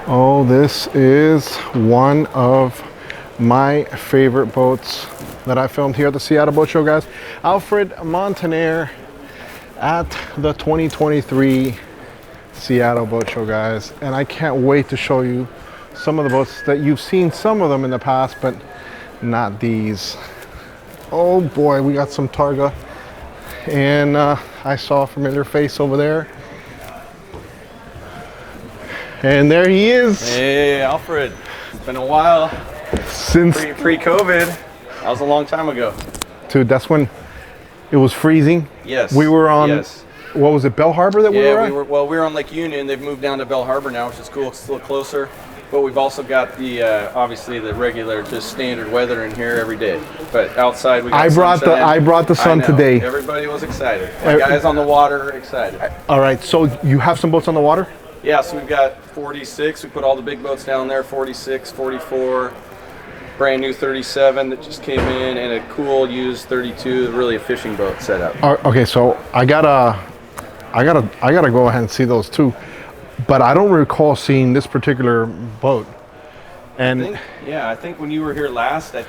Oh, this is one of my favorite boats that I filmed here at the Seattle Boat Show, guys. Alfred Montaner at the 2023 Seattle Boat Show, guys. And I can't wait to show you some of the boats that you've seen, some of them in the past, but not these. Oh boy, we got some Targa. And I saw a familiar face over there. And there he is. Hey, Alfred. It's been a while. Since pre-COVID. That was a long time ago. Dude, that's when it was freezing. Yes. We were on, yes. What was it, Bell Harbor that we were at? We were on Lake Union. They've moved down to Bell Harbor now, which is cool. It's a little closer. But we've also got the, obviously the regular, just standard weather in here every day. But outside we got I brought the sun today. Everybody was excited. The guys on the water are excited. All right, so you have some boats on the water? Yeah, so we've got 46. We put all the big boats down there, 46, 44, brand new 37 that just came in, and a cool used 32, really a fishing boat setup. Okay, so I gotta go ahead and see those too. But I don't recall seeing this particular boat. And I think when you were here last, they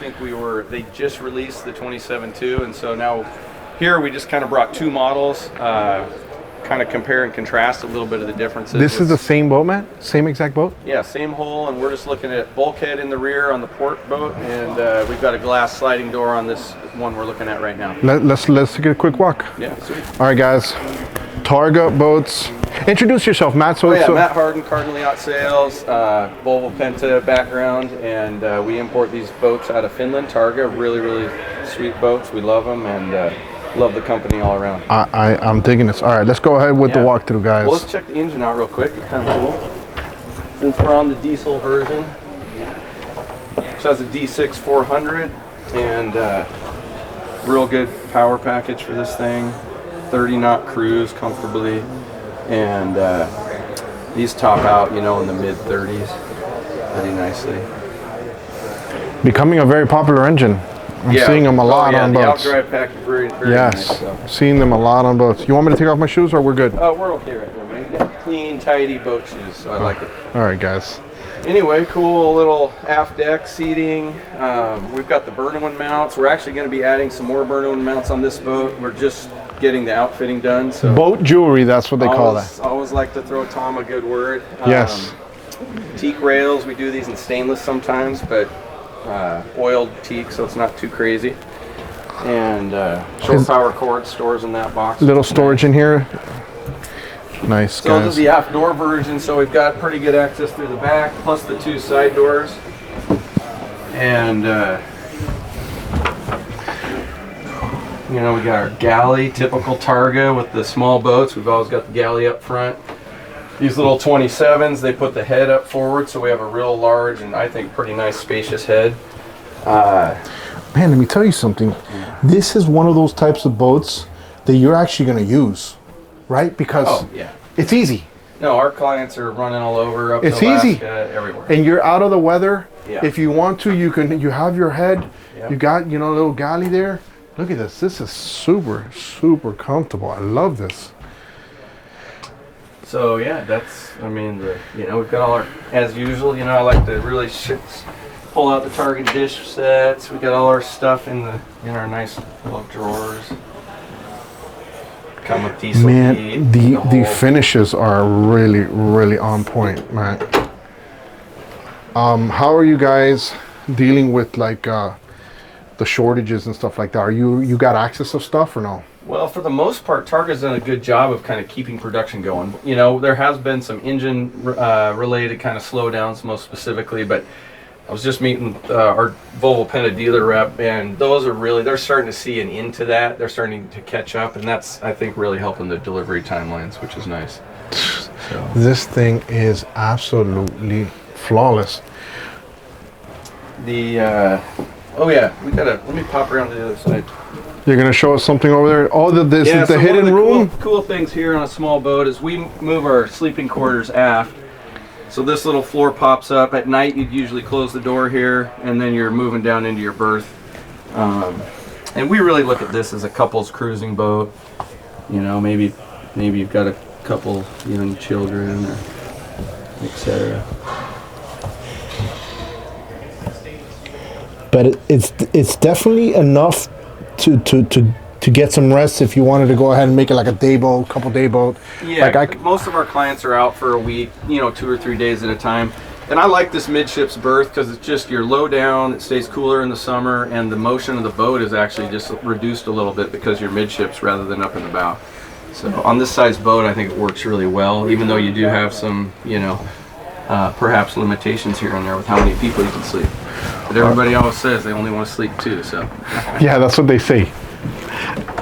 just released the 27-2, and so now here we just kind of brought two models, kind of compare and contrast a little bit of the differences. This is the same boat, man? Same exact boat? Yeah, same hull, and we're just looking at bulkhead in the rear on the port boat, and we've got a glass sliding door on this one we're looking at right now. Let's take a quick walk. Yeah, sweet. All right, guys. Targa boats. Introduce yourself, Matt. Matt Harden, Cardinal Yacht Sales, Volvo Penta background, and we import these boats out of Finland. Targa, really, really sweet boats. We love them, and love the company all around. I'm digging this. All right, let's go ahead with the walkthrough, guys. Well, let's check the engine out real quick. It's kind of cool. Since we're on the diesel version, which has a D6 400, and real good power package for this thing. 30-knot cruise comfortably, and these top out, in the mid-30s pretty nicely. Becoming a very popular engine. I'm seeing them a lot on boats. The outdrive package very yes, nice. So. Seeing them a lot on boats. You want me to take off my shoes, or we're good? We're okay right now, man. You got clean, tidy boat shoes, so I like it. All right, guys. Anyway, cool little aft deck seating. We've got the Burnham mounts. We're actually going to be adding some more Burnham mounts on this boat. We're just getting the outfitting done. So boat jewelry, that's what they call that. Always like to throw Tom a good word. Yes. Teak rails, we do these in stainless sometimes, but oiled teak, so it's not too crazy. And shore power cord stores in that box. Little storage in here. Nice, so guys. This is the aft door version, so we've got pretty good access through the back, plus the two side doors. And we got our galley, typical Targa with the small boats. We've always got the galley up front. These little 27s, they put the head up forward, so we have a real large and I think pretty nice spacious head. Man, let me tell you something. This is one of those types of boats that you're actually going to use, right? Because it's easy. No, our clients are running all over, up it's to Alaska, easy. Everywhere. And you're out of the weather. Yeah. If you want to, you have your head. Yep. You got, a little galley there. Look at this. This is super, super comfortable. I love this. So we've got all our, as usual, I like to really pull out the Target dish sets. We got all our stuff in our nice little drawers. Come with diesel heat. The finishes are really, really on point, man. How are you guys dealing with the shortages and stuff like that? Are you got access to stuff or no? Well, for the most part, Targa's done a good job of kind of keeping production going. There has been some engine related kind of slowdowns, most specifically, but I was just meeting our Volvo Penta dealer rep, and they're starting to see an end to that. They're starting to catch up, and that's, I think, really helping the delivery timelines, which is nice. So. This thing is absolutely flawless. Let me pop around to the other side. You're gonna show us something over there? Oh, this is the hidden room? Cool things here on a small boat is we move our sleeping quarters aft. So this little floor pops up. At night, you'd usually close the door here, and then you're moving down into your berth. And we really look at this as a couple's cruising boat. Maybe you've got a couple young children. etc. But it's definitely enough to get some rest if you wanted to go ahead and make it like a day boat, couple day boat. Yeah, like most of our clients are out for a week, 2 or 3 days at a time. And I like this midships berth because it's just you're low down, it stays cooler in the summer, and the motion of the boat is actually just reduced a little bit because you're midships rather than up in the bow. So on this size boat, I think it works really well, even though you do have some, perhaps limitations here and there with how many people you can sleep. But everybody always says they only want to sleep 2, so. Yeah, that's what they say.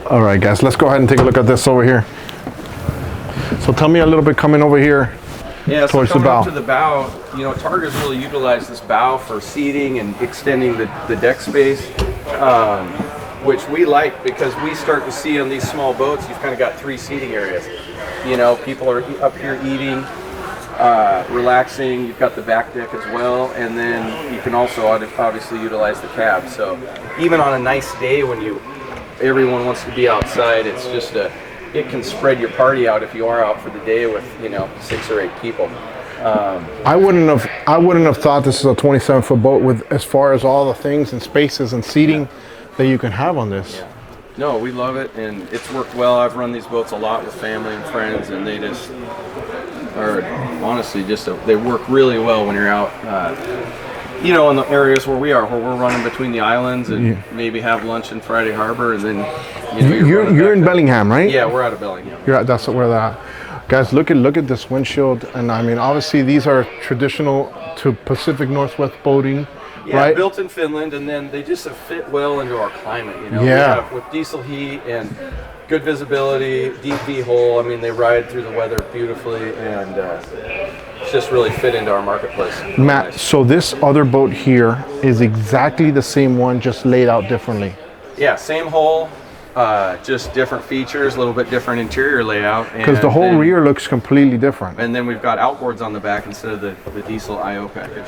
All right, guys, let's go ahead and take a look at this over here. So tell me a little bit coming over here. Yeah, so towards the coming bow. up to the bow, Targa's really utilized this bow for seating and extending the deck space, which we like because we start to see on these small boats, you've kind of got 3 seating areas. People are up here eating, relaxing, you've got the back deck as well, and then you can also obviously utilize the cab. So even on a nice day when everyone wants to be outside, it's just it can spread your party out if you are out for the day with 6 or 8 people. I wouldn't have thought this is a 27-foot boat with as far as all the things and spaces and seating that you can have on this. Yeah. No, we love it, and it's worked well. I've run these boats a lot with family and friends, and they just are honestly they work really well when you're out. In the areas where we are, where we're running between the islands and maybe have lunch in Friday Harbor, and then you're in Bellingham, right? Yeah, we're out of Bellingham. That's where they're at. Guys, look at this windshield, and I mean, obviously these are traditional to Pacific Northwest boating, yeah, right? Built in Finland, and then they just fit well into our climate. Yeah. We have, with diesel heat and good visibility, deep V hull. I mean, they ride through the weather beautifully, and just really fit into our marketplace. Matt, Nice. so this other boat here is exactly the same one, just laid out differently. Yeah, same hull, just different features, a little bit different interior layout. Because the whole rear looks completely different. And then we've got outboards on the back instead of the diesel IO package.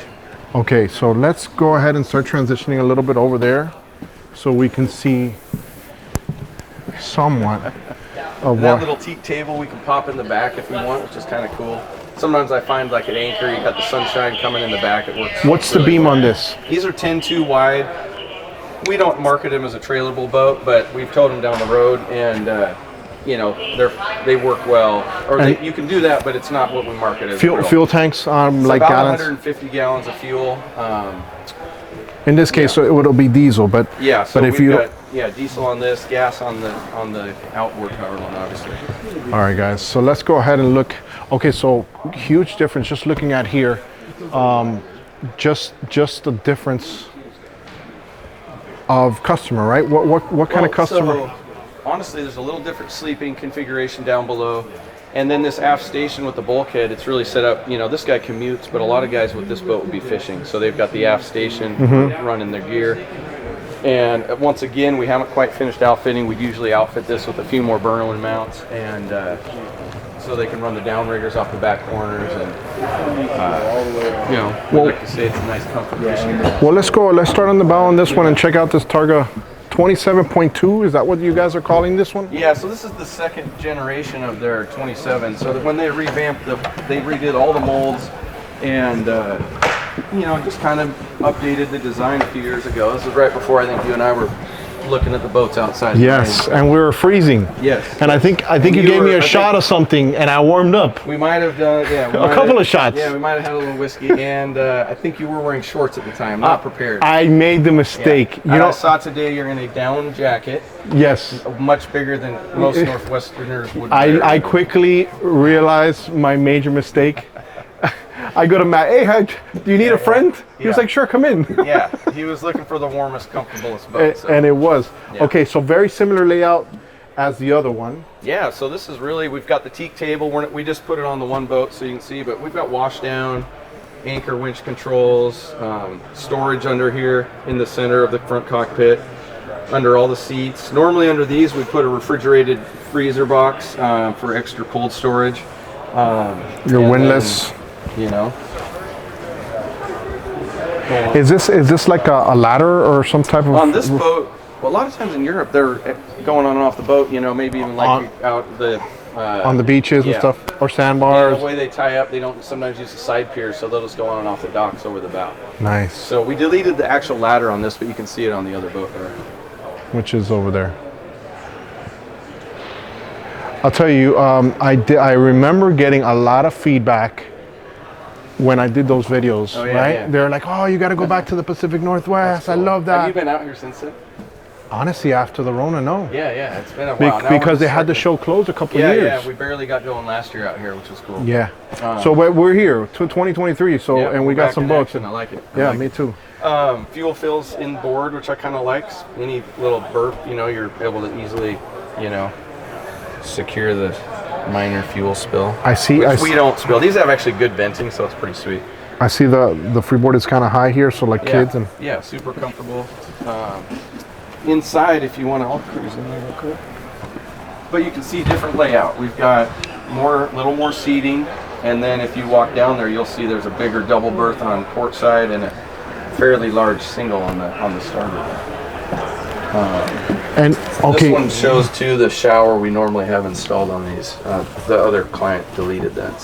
Okay, so let's go ahead and start transitioning a little bit over there so we can see somewhat of That what. little teak table we can pop in the back if we want, which is kind of cool. Sometimes I find like an anchor, you got the sunshine coming in the back, it works. What's the beam on this? These are 10-2 wide. We don't market them as a trailerable boat, but we've towed them down the road, and they work well. Or you can do that, but it's not what we market as. Fuel tanks, like about gallons? 150 gallons of fuel. In this case, so it would be diesel, but yeah. So but if we've you got diesel on this, gas on the outboard powered one, obviously. all right, guys. So let's go ahead and look. Okay, so huge difference. Just looking at here, just the difference of customer, right? What kind of customer? So, honestly, there's a little different sleeping configuration down below. And then this aft station with the bulkhead, it's really set up, this guy commutes, but a lot of guys with this boat would be fishing. So they've got the aft station running their gear. And once again, we haven't quite finished outfitting. We'd usually outfit this with a few more Berlin mounts, and so they can run the downriggers off the back corners. And, we like to say it's a nice comfort fishing. Well, let's start on the bow on this one and check out this Targa 27.2. Is that what you guys are calling this one? Yeah, so this is the second generation of their 27. So that when they revamped they redid all the molds and just kind of updated the design a few years ago. This was right before I think you and I were looking at the boats outside. Yes, and we were freezing. Yes. And I think you gave me a shot of something, and I warmed up. We might have done, a couple of shots. Yeah, we might have had a little whiskey, and I think you were wearing shorts at the time, not prepared. I made the mistake. Yeah. I saw today you're in a down jacket. Yes. Much bigger than most Northwesterners would wear. I quickly realized my major mistake. I go to Matt, hey, do you need a friend? He was like, sure, come in. Yeah, he was looking for the warmest, comfortablest boat. So. And it was. Yeah. Okay, so very similar layout as the other one. Yeah, so this is really, we've got the teak table. We just put it on the one boat so you can see, but we've got wash down, anchor winch controls, storage under here in the center of the front cockpit, under all the seats. Normally under these we put a refrigerated freezer box for extra cold storage. Your windlass. Is this like a ladder or some type of? On this boat, well, a lot of times in Europe they're going on and off the boat. Maybe even like out the on the beaches and stuff, or Yeah, sandbars. the way they tie up, they don't sometimes use the side piers, so they'll just go on and off the docks over the bow. Nice. So we deleted the actual ladder on this, but you can see it on the other boat there. Which is over there. I'll tell you, I remember getting a lot of feedback when I did those videos, right? Yeah. They're like, oh, you got to go back to the Pacific Northwest. Cool. I love that. Have you been out here since then? Honestly, after the Rona, no. Yeah, it's been a while. Because they had the show closed a couple of years. Yeah, we barely got going last year out here, which was cool. Yeah. So we're here to 2023, so and we got some boats. I like it. Yeah, me too. Fuel fills inboard, which I kind of like. Any little burp, you're able to easily, secure the minor fuel spill. I see. We don't spill. These have actually good venting, so it's pretty sweet. I see the freeboard is kind of high here, so like kids and. Yeah, super comfortable. Inside, if you want to, I'll cruise in there real quick. But you can see different layout. We've got little more seating, and then if you walk down there, you'll see there's a bigger double berth on port side and a fairly large single on the starboard. And okay, this one shows too the shower we normally have installed on these. The other client deleted that,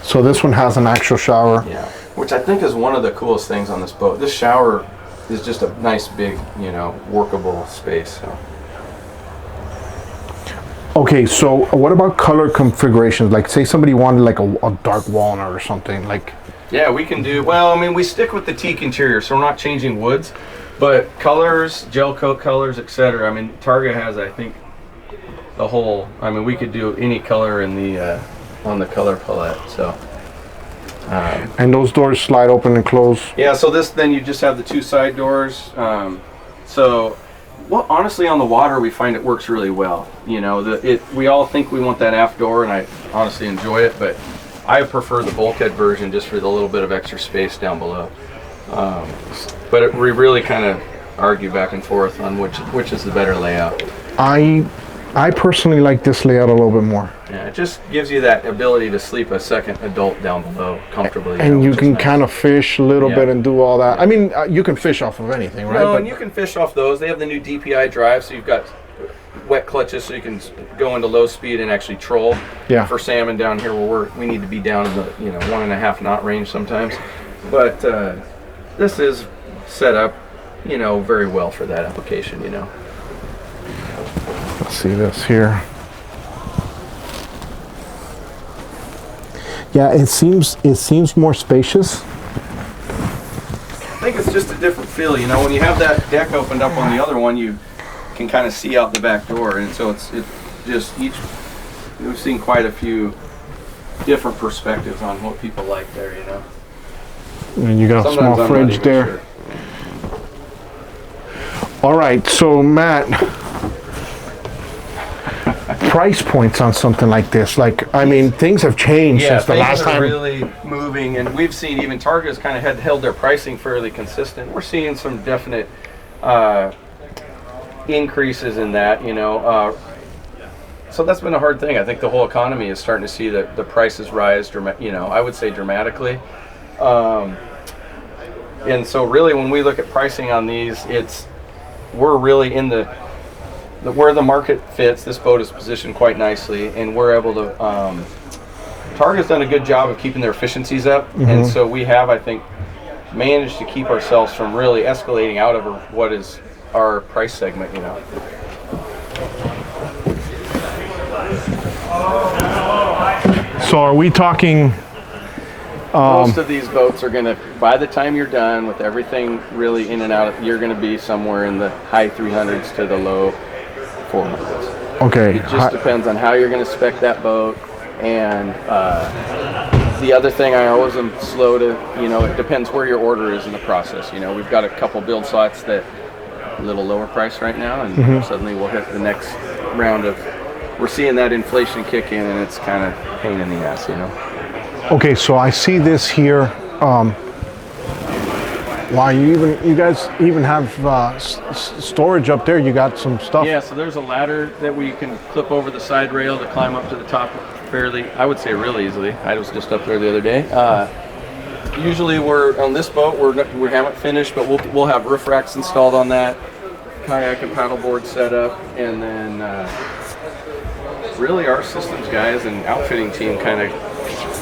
so this one has an actual shower. Yeah, which I think is one of the coolest things on this boat. This shower is just a nice big, workable space. So. Okay, so what about color configurations? Like, say somebody wanted like a dark walnut or something, like. Yeah, we can do. Well, I mean, we stick with the teak interior, so we're not changing woods, but colors, gel coat colors, etc. I mean, Targa has, I think, the whole. I mean, we could do any color in the on the color palette. So. And those doors slide open and close. Yeah. So then you just have the two side doors. Well, honestly, on the water, we find it works really well. We all think we want that aft door, and I honestly enjoy it, but I prefer the bulkhead version just for the little bit of extra space down below. But we really kind of argue back and forth on which is the better layout. I personally like this layout a little bit more. Yeah, it just gives you that ability to sleep a second adult down below comfortably. And you can kind of fish a little bit and do all that. I mean, you can fish off of anything, right? No, and you can fish off those. They have the new DPI drive, so you've got wet clutches, so you can go into low speed and actually troll. Yeah. For salmon down here, where we need to be down in the 1.5 knot range sometimes. But this is set up, very well for that application. Let's see this here. Yeah, it seems more spacious. I think it's just a different feel. When you have that deck opened up on the other one, you can kind of see out the back door, and so it's just we've seen quite a few different perspectives on what people like there. And you got Sometimes a small fridge there. Sure. All right, so Matt. Price points on something like this, I mean, things have changed since the last time. Things are really moving, and we've seen even Targa's kind of held their pricing fairly consistent. We're seeing some definite increases in that, so that's been a hard thing. I think the whole economy is starting to see that the prices rise, I would say dramatically, and so really when we look at pricing on these, we're really in where the market fits. This boat is positioned quite nicely, and we're able to. Targa's done a good job of keeping their efficiencies up, and so we have, I think, managed to keep ourselves from really escalating out of what is our price segment. So are we talking? Most of these boats are gonna, by the time you're done with everything really in and out, you're gonna be somewhere in the high 300s to the low 400s. Okay. It just depends on how you're going to spec that boat, and the other thing I always am slow to, it depends where your order is in the process. We've got a couple build slots that a little lower price right now, and suddenly we'll hit the next round of. We're seeing that inflation kick in, and it's kind of pain in the ass. Okay, so I see this here. Wow, you guys even have storage up there. You got some stuff. Yeah, so there's a ladder that we can clip over the side rail to climb up to the top fairly, I would say real easily. I was just up there the other day. Usually we're on this boat, we haven't finished, but we'll have roof racks installed on that, kayak and paddleboard set up, and then really our systems guys and outfitting team kind of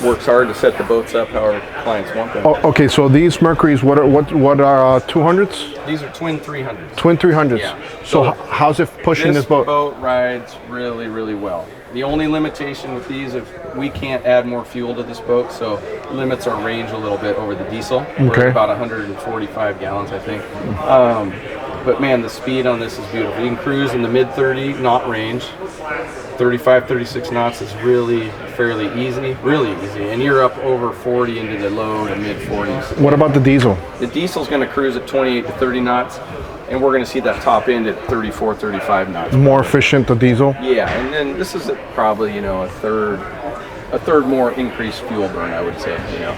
works hard to set the boats up how our clients want them. Oh, okay, so these Mercuries, what are 200s? These are twin 300s. Twin 300s. Yeah. So how's it pushing this boat? This boat rides really, really well. The only limitation with these, if we can't add more fuel to this boat, so limits our range a little bit over the diesel. We're at about 145 gallons, I think. But man, the speed on this is beautiful. You can cruise in the mid 30 knot range. 35, 36 knots is really fairly easy, and you're up over 40 into the low to mid 40s. What about the diesel? The diesel's going to cruise at 28 to 30 knots, and we're going to see that top end at 34, 35 knots. More efficient, the diesel? Yeah, and then this is probably, you know, a third more increased fuel burn, I would say, you know.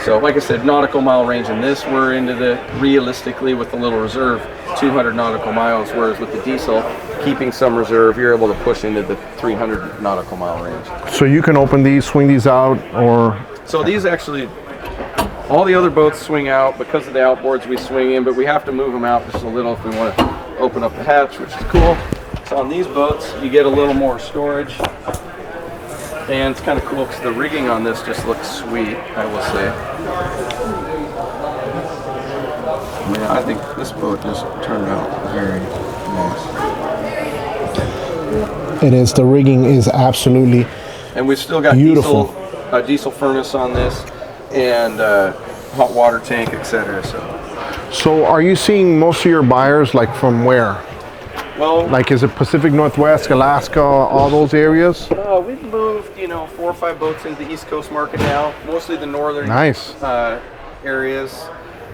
So like I said, nautical mile range in this, we're into the, realistically with the little reserve, 200 nautical miles, whereas with the diesel, keeping some reserve, you're able to push into the 300 nautical mile range. So you can open these, swing these out, or? So these actually, all the other boats swing out. Because of the outboards we swing in, but we have to move them out just a little if we want to open up the hatch, which is cool. So on these boats, you get a little more storage. And it's kind of cool because the rigging on this just looks sweet, I will say. Yeah, I think this boat just turned out very nice. It is. The rigging is absolutely and we've still got beautiful. Diesel furnace on this, and hot water tank, etc. So are you seeing most of your buyers like from where? Well, like, is it Pacific Northwest, Alaska, all those areas? We've moved, you know, 4 or 5 boats into the East Coast market now, mostly the northern areas.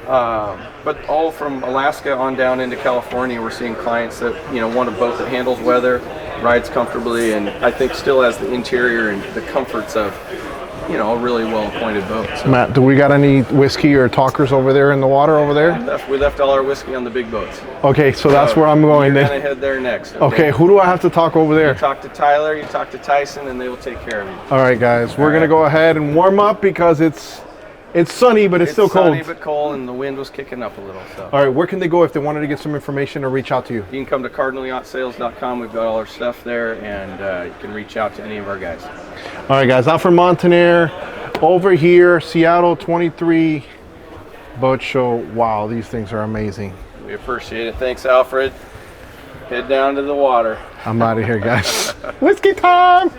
But all from Alaska on down into California, we're seeing clients that, you know, want a boat that handles weather, rides comfortably, and I think still has the interior and the comforts of, you know, a really well-appointed boat. So. Matt, do we got any whiskey or talkers over there in the water over there? We left all our whiskey on the big boats. Okay, so that's where I'm going then. You're gonna head there next. Okay, who do I have to talk over there? You talk to Tyler, you talk to Tyson, and they will take care of you. All right, guys, we're gonna go ahead and warm up because it's sunny, but it's still cold. It's sunny but cold, and the wind was kicking up a little. So. All right, where can they go if they wanted to get some information or reach out to you? You can come to CardinalYachtSales.com. We've got all our stuff there, and you can reach out to any of our guys. All right, guys, Alfred Montaner over here, Seattle 23 Boat Show. Wow, these things are amazing. We appreciate it. Thanks, Alfred. Head down to the water. I'm out of here, guys. Whiskey time!